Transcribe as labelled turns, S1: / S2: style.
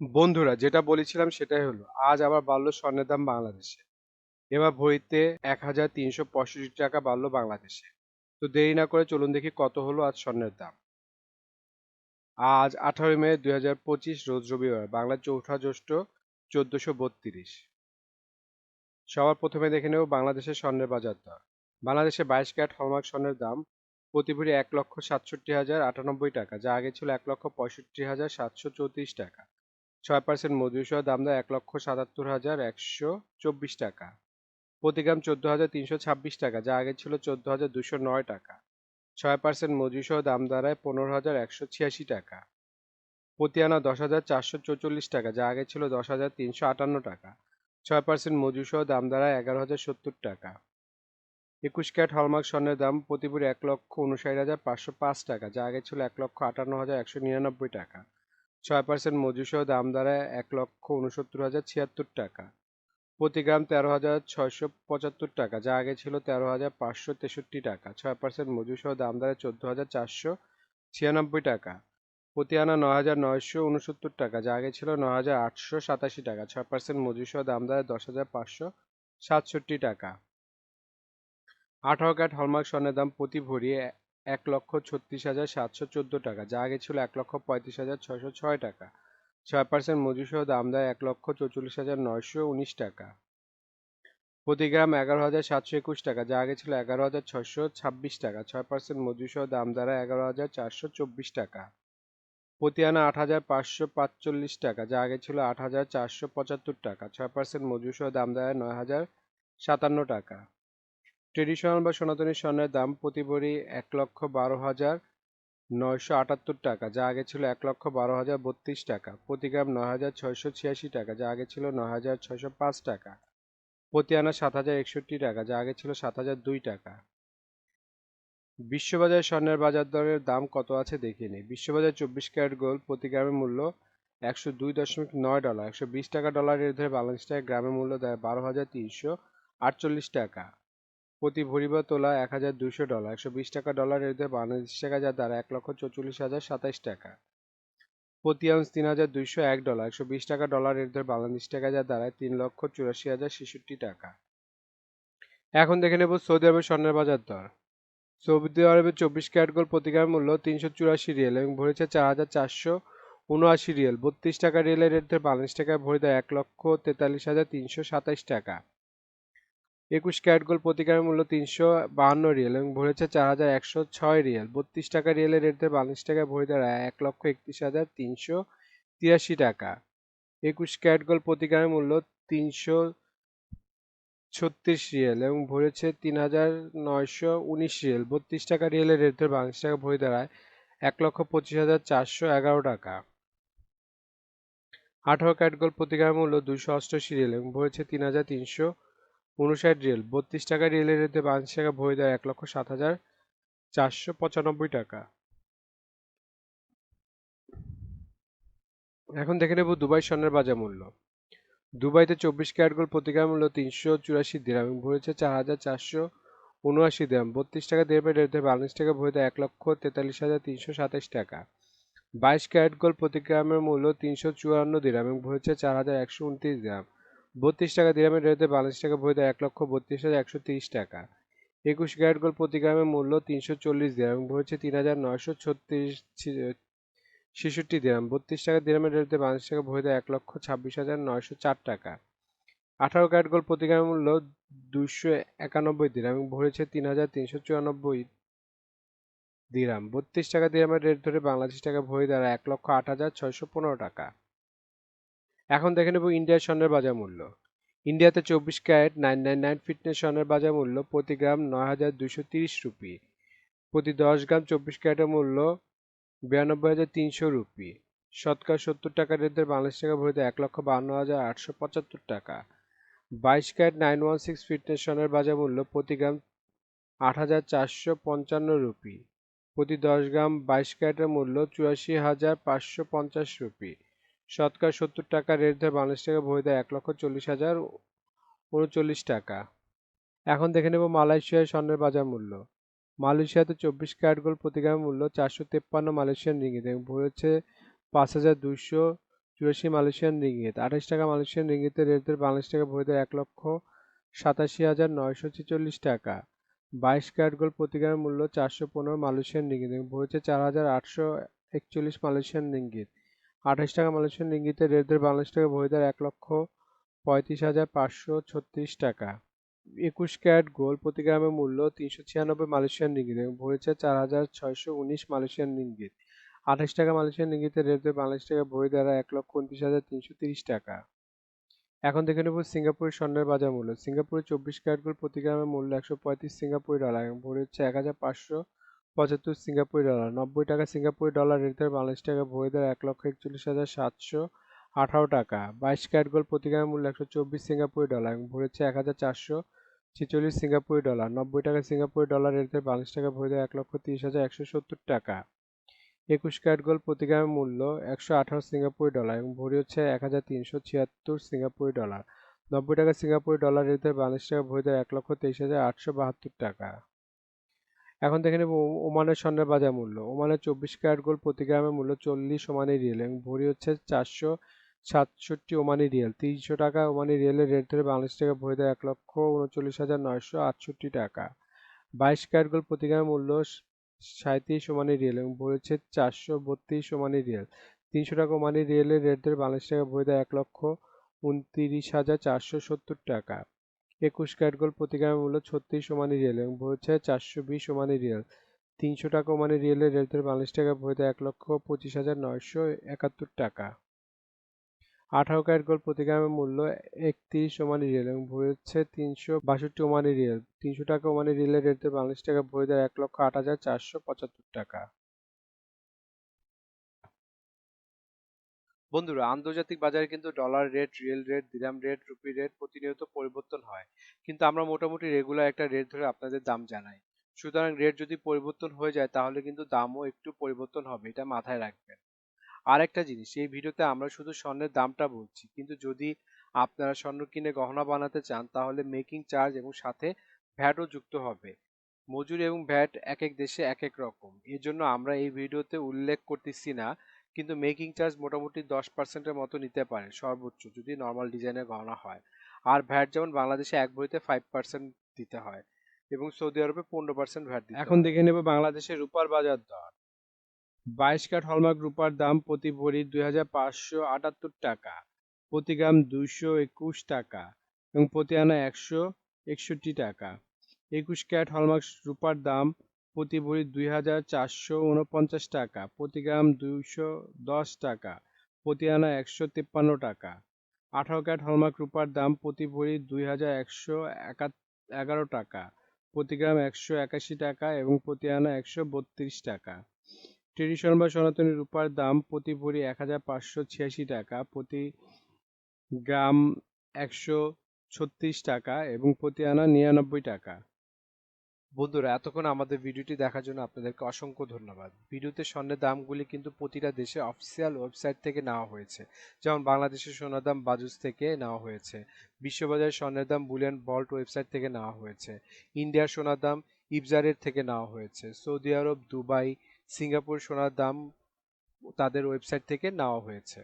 S1: বন্ধুরা, যেটা বলেছিলাম সেটাই হলো, আজ আবার বাড়লো স্বর্ণের দাম বাংলাদেশে। এবার ভরিতে 1365 টাকা বাড়লো বাংলাদেশে। তো দেরি না করে চলুন দেখি কত হলো আজ স্বর্ণের দাম। আজ 18 মে 2025, রোজ রবিবার, বাংলা চৌঠা জ্যৈষ্ঠ 1432। সবার প্রথমে দেখে নেব বাংলাদেশের স্বর্ণের বাজার দর। বাংলাদেশে 22 ক্যারেট হলমার্ক স্বর্ণের দাম প্রতি ভরি 1,67,098 টাকা, যা আগে ছিল 1,65,734 টাকা। 6% মজুরি সহ দাম দেয় 1,77,124 টাকা। প্রতি গ্রাম 14,326 টাকা, যা আগে ছিল 14,209 টাকা। 6% মজুরি সহ দাম দাঁড়ায় 15,186 টাকা। প্রতি আনা 10,444 টাকা, যা আগে ছিল 10,358 টাকা। 6% মজুরি সহ দাম দাঁড়ায় 11,070 টাকা। 21 ক্যারেট হলমার্ক স্বর্ণের দাম প্রতি ভরি 1,59,505 টাকা, যা আগে ছিল 1,58,199 টাকা। 6% মজুরি সহ দাম দাঁড়ায় 1,69,076 টাকা। প্রতি গ্রাম 13,675 টাকা, যা আগে ছিল 13,563 টাকা। 6% মজুরি সহ দাম দাঁড়ায় 14,496 টাকা। প্রতি আনা 9,969 টাকা, যা আগে ছিল 9,887 টাকা। 6% মজুরি সহ দাম দাঁড়ায় 10,567 টাকা। 18 ক্যারেট হলমার্ক স্বর্ণের দাম প্রতি ভরি 1,36,714 টাকা, যা আগে ছিল 1,35,606 টাকা। 6% মজুরি সহ দাম দেয় 1,44,919 টাকা। প্রতি গ্রাম 11,721 টাকা, যা আগে ছিল 11,626 টাকা। 6% মজুরি সহ দাম দাঁড়ায় 11,424 টাকা। প্রতি আনা 8,545 টাকা, যা আগে ছিল 8,475 টাকা। 6% মজুরি সহ দাম দাঁড়ায় 9,057 টাকা। ট্রেডিশনাল বা সনাতনী স্বর্ণের দাম প্রতি ভরি 1,12,978 টাকা, যা আগে ছিল 1,12,032 টাকা। প্রতি গ্রাম 9,686 টাকা, যা আগে ছিল 9,605 টাকা। প্রতি আনা 7,061 টাকা, যা আগে ছিল 7,002 টাকা। বিশ্ববাজারে স্বর্ণের বাজার দরের দাম কত আছে দেখে নিই। বিশ্ববাজারে 24 ক্যারেট গোল্ড প্রতি গ্রামের মূল্য $102.9, 120 টাকা ডলার রেট ধরে বাংলাদেশ টাকায় গ্রামের মূল্য দেয় 12,348 টাকা। প্রতি ভরি বা তোলা $1,200, 120 টাকা ডলার রেট ধরে বাংলাদেশ টাকায় যা দাঁড়ায় 1,44,027 টাকা। প্রতি আউন্স $3,201, 120 টাকা ডলার রেট ধরে বাংলাদেশ টাকায় যা দাঁড়ায় 3,84,066 টাকা। এখন দেখে নেব সৌদি আরবের স্বর্ণের বাজার দর। সৌদি আরবে 24 ক্যারেট গোল্ড প্রতি গ্রাম মূল্য 384 রিয়াল এবং ভরেছে 4,479 রিয়াল। 32 টাকা রিয়ালের রেট ধরে বাংলাদেশ টাকায় ভরে দেয় 1,43,327 টাকা। 21 ক্যারেট গোল্ড প্রতি গ্রামের মূল্য 352 রিয়াল এবং ভরেছে 4,106 রিয়াল। 32 টাকা রিয়ালের রেট ধরে বাংলাদেশ টাকায় ভরে দেয় 1,31,383 টাকা। 21 ক্যারেট গোল্ড প্রতি গ্রামের মূল্য 336 রিয়াল এবং ভরেছে 3,919 রিয়াল। 32 টাকা রিয়ালের রেট ধরে বাংলাদেশ টাকা ভরে দাঁড়ায় 1,25,411 টাকা। 18 ক্যারেট গোল্ড প্রতি গ্রামের মূল্য 288 রিয়াল এবং ভরেছে 3,359 রিয়াল। 32 টাকা রিয়ালের রেট ধরে বাংলাদেশ টাকা ভরে দেয় 1,07,495 টাকা। এখন দেখে নেব দুবাই স্বর্ণের বাজার মূল্য। দুবাইতে 24 ক্যারেট গোল্ড প্রতি গ্রাম মূল্য 384 দিরহাম এবং ভরেছে 4,479 দিরহাম। 32 টাকা দিরহামের রেট ধরে বাংলাদেশ টাকা ভরে দেয় 1,43,327 টাকা। 22 ক্যারেট গোল্ড প্রতি গ্রামের মূল্য 354 দিরহাম এবং ভরেছে 4,129 দিরহাম। 32 টাকা দিরহামের রেট ধরে বাংলাদেশ টাকা ভরে দেয় 1,32,130 টাকা। 21 ক্যারেট গোল্ড প্রতি গ্রামের মূল্য 340 দিরহাম এবং ভরেছে 3,966 দিরহাম। 32 টাকা দিরহামের রেট দিয়ে বাংলাদেশ টাকা ভরে দেয় 1,26,904 টাকা। 18 ক্যারেট গোল্ড প্রতি গ্রামের মূল্য 291 দিরহাম এবং ভরেছে 3,394 দিরহাম। 32 টাকা দিরহামের রেট ধরে বাংলাদেশ টাকা ভরে দাঁড়ায় 1,08,615 টাকা। এখন দেখে নেব ইন্ডিয়ার স্বর্ণের বাজার মূল্য। ইন্ডিয়াতে 24 ক্যারেট 999 ফিটনেস স্বর্ণের বাজার মূল্য প্রতি গ্রাম 9,230 রুপি। প্রতি 10 গ্রাম 24 ক্যারেটের মূল্য 92,300 রুপি। শতকরা 70 টাকা রেট ধরে বাংলাদেশ টাকা ভরে দেয় 1,52,875 টাকা। 22 ক্যারেট 916 ফিটনেস স্বর্ণের বাজার মূল্য প্রতি গ্রাম 8,455 রুপি। প্রতি 10 গ্রাম 22 ক্যারেটের মূল্য 84,550 রুপি। শতকরা 70 টাকা রেট ধরে বাংলাদেশ টাকা ভরে দেয় 1,40,039 টাকা। এখন দেখে নেব মালয়েশিয়ার স্বর্ণের বাজার মূল্য। মালয়েশিয়াতে 24 ক্যারেট গোল্ড প্রতি গ্রামের মূল্য 453 মালয়েশিয়ান রিঙ্গিত এবং ভরেছে 84 মালয়েশিয়ান রিঙ্গিত। 28 টাকা মালয়েশিয়ান রিঙ্গিতের রেট দর বাংলাদেশ টাকা ভরি দর 1,87,946 টাকা। 22 ক্যারেট গোল্ড প্রতি গ্রামের মূল্য 415 মালয়েশিয়ান রিঙ্গিত এবং ভরি হচ্ছে 4,841 মালয়েশিয়ান রিঙ্গিত। 28 টাকা মালয়েশিয়ান রিঙ্গিতের রেট দর বাংলাদেশ টাকা ভরি দর 1,35,536 টাকা। 21 ক্যারেট গোল্ড প্রতি গ্রামের মূল্য 396 মালয়েশিয়ান রিঙ্গিত এবং ভরি হচ্ছে 4,619 মালয়েশিয়ান রিঙ্গিত। 28 টাকা মালয়েশিয়ান রিঙ্গিতের রেট দর বাংলাদেশ টাকা ভরি দ্বারা 1,29,330 টাকা। এখন দেখে নেব সিঙ্গাপুরের স্বর্ণের বাজার মূল্য। সিঙ্গাপুরের 24 ক্যারেট গোল্ড প্রতি গ্রামের মূল্য 135 সিঙ্গাপুরি ডলার এবং ভরি হচ্ছে 1,575 সিঙ্গাপুরি ডলার। 90 টাকা সিঙ্গাপুরি ডলার রেট দর বাংলাদেশ টাকা ভরি দ্বারা 1,41,718 টাকা। 22 ক্যারেট গোল্ড প্রতি গ্রামের মূল্য 124 সিঙ্গাপুরি ডলার এবং ভরি হচ্ছে 1,446 সিঙ্গাপুরি ডলার। 90 টাকা সিঙ্গাপুরি ডলার রেট দর বাংলাদেশ টাকা ভরি দ্বারা 1,30,170 টাকা। 21 ক্যারেট গোল্ড প্রতি গ্রামের মূল্য 118 সিঙ্গাপুরি ডলার এবং ভরি হচ্ছে 1,376 সিঙ্গাপুরি ডলার। 90 টাকা সিঙ্গাপুরি ডলার রেট দর বাংলাদেশ টাকা ভরি দর 1,23,872 টাকা। এখন দেখে নেব ওমানের স্বর্ণের বাজার মূল্য। ওমানের 24 ক্যারেট গোল্ড প্রতি গ্রামের মূল্য 40 ওমানি রিয়েল এবং ভরি হচ্ছে 467 ওমানি রিয়েল। 300 টাকা ওমানি রিয়েলের রেট ধরে বাংলাদেশ টাকা ভরি দর 1,39,968 টাকা। 22 ক্যারেট গোল্ড প্রতি গ্রামের মূল্য 37 ওমানি রিয়েল এবং ভরি হচ্ছে 432 ওমানি রিয়েল। 300 টাকা ওমানি রিয়েলের রেট ধরে বাংলাদেশ টাকা ভরি দর 1,29,470 টাকা। 21 ক্যারেট গোল্ড প্রতি গ্রামের মূল্য 36 ওমানি রিয়েল এবং ভরি হচ্ছে 420 ওমানি রিয়েল। 300 টাকা ওমানি রিয়েলের রেট ধরে বাংলাদেশ টাকা ভরি দর 1,25,971 টাকা। 18 ক্যারেট গোল্ড প্রতি গ্রামের মূল্য 31 ওমানি রিয়েল এবং ভরি হচ্ছে 362 ওমানি রিয়েল। 300 টাকা ওমানি রিয়েলের রেট দর বাংলাদেশ টাকা ভরি দর 1,08,475 টাকা। বন্ধুরা, আন্তর্জাতিক বাজারে কিন্তু ডলার রেট, রিয়েল রেট, দিরহাম রেট, রুপি রেট প্রতিনিয়ত পরিবর্তন হয়, কিন্তু আমরা মোটামুটি রেগুলার একটা রেট ধরে আপনাদের দাম জানাই। সুতরাং রেট যদি পরিবর্তন হয়ে যায় তাহলে কিন্তু দামও একটু পরিবর্তন হবে, এটা মাথায় রাখবেন। আর একটা জিনিস, এই ভিডিওতে আমরা শুধু স্বর্ণের দামটা বলছি, কিন্তু যদি আপনারা স্বর্ণ কিনে গহনা বানাতে চান তাহলে মেকিং চার্জ এবং সাথে ভ্যাটও যুক্ত হবে। মজুরি এবং ভ্যাট এক এক দেশে এক এক রকম, এর জন্য আমরা এই ভিডিওতে উল্লেখ করতেছি না, কিন্তু মেকিং চার্জ মোটামুটি 10%-এর মতো নিতে পারে সর্বোচ্চ, যদি নর্মাল ডিজাইনের গহনা হয়। আর ভ্যাট যেমন বাংলাদেশে এক ভরিতে 5% দিতে হয় এবং সৌদি আরবে 15% ভ্যাট দিতে হয়। এখন দেখে নেব বাংলাদেশের রূপার বাজার দর। 22 ক্যারেট হলমার্ক রূপার দাম প্রতি ভরি 2,578 টাকা, প্রতি গ্রাম 221 টাকা এবং প্রতি আনা 161 টাকা। 21 ক্যারেট হলমার্ক রূপার দাম প্রতি ভরি 2,449 টাকা, প্রতি গ্রাম 210 টাকা, প্রতি আনা 153 টাকা। 18 ক্যারেট হলমার্ক রূপার দাম প্রতি ভরি 2,111 টাকা, প্রতি গ্রাম 181 টাকা এবং প্রতি আনা 132 টাকা। ট্রেডিশনাল বা সনাতনী রূপার দাম প্রতি ভরি 1,586 টাকা, প্রতি গ্রাম 136 টাকা এবং প্রতি আনা 99 টাকা। বন্ধুরা, এতক্ষণ আমাদের ভিডিওটি দেখার জন্য আপনাদেরকে অসংখ্য ধন্যবাদ। ভিডিওতে স্বর্ণের দামগুলি কিন্তু প্রতিটা দেশের অফিসিয়াল ওয়েবসাইট থেকে নেওয়া হয়েছে, যেমন বাংলাদেশের সোনার দাম বাজুস থেকে নেওয়া হয়েছে, বিশ্ববাজার স্বর্ণের দাম বুলিয়ান ভল্ট ওয়েবসাইট থেকে নেওয়া হয়েছে, ইন্ডিয়ার সোনার দাম ইবজারের থেকে নেওয়া হয়েছে, সৌদি আরব, দুবাই, সিঙ্গাপুর সোনার দাম তাদের ওয়েবসাইট থেকে নেওয়া হয়েছে।